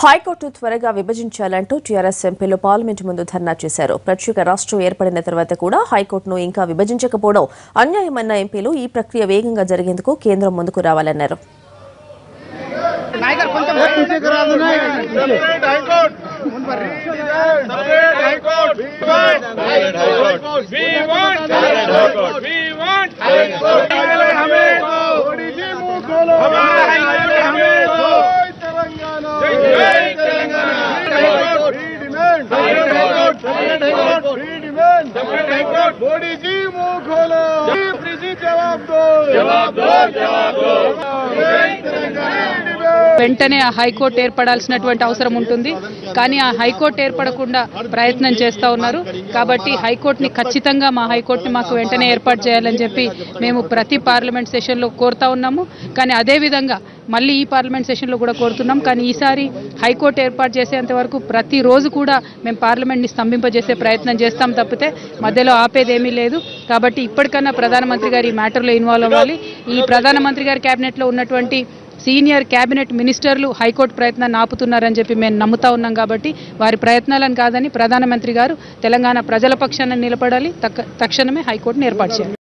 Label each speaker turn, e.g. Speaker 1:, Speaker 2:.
Speaker 1: High court త్వరగా విభజించాలంటూ TRS ఎంపీలు parliament ముందు ధర్నా చేశారు. ప్రత్యేక రాష్ట్రం ఏర్పడిన తర్వాత కూడా హైకోర్టును ఇంకా విభజించకపోవడం అన్యాయమన్న ఎంపీలు ఈ ప్రక్రియ వేగంగా జరిగేందుకు కేంద్రం ముందుకు రావాలన్నారు.
Speaker 2: వెంటనే ఆ హైకోర్టు ఏర్పడాల్సినటువంటి అవసరం ఉంటుంది. కానీ ఆ హైకోర్టు ఏర్పడకుండా ప్రయత్నం చేస్తూ ఉన్నారు. కాబట్టి హైకోర్టుని ఖచ్చితంగా మా హైకోర్టుని మాకు వెంటనే ఏర్పాటు చేయాలని చెప్పి మేము ప్రతి పార్లమెంట్ సెషన్లో కోరుతా ఉన్నాము. కానీ అదేవిధంగా మళ్ళీ ఈ పార్లమెంట్ సెషన్లో కూడా కోరుతున్నాం. కానీ ఈసారి హైకోర్టు ఏర్పాటు చేసేంత వరకు ప్రతిరోజు కూడా మేము పార్లమెంట్ని స్తంభింపజేసే ప్రయత్నం చేస్తాం తప్పితే మధ్యలో ఆపేదేమీ లేదు. కాబట్టి ఇప్పటికన్నా ప్రధానమంత్రి గారు ఈ మ్యాటర్లో ఇన్వాల్వ్ అవ్వాలి. ఈ ప్రధానమంత్రి గారి క్యాబినెట్లో ఉన్నటువంటి సీనియర్ క్యాబినెట్ మినిస్టర్లు హైకోర్టు ప్రయత్నాన్ని ఆపుతున్నారని చెప్పి మేము నమ్ముతా ఉన్నాం. కాబట్టి వారి ప్రయత్నాలను కాదని ప్రధానమంత్రి గారు తెలంగాణ ప్రజల పక్షాన నిలబడాలి. తక్షణమే హైకోర్టును ఏర్పాటు చేయాలి.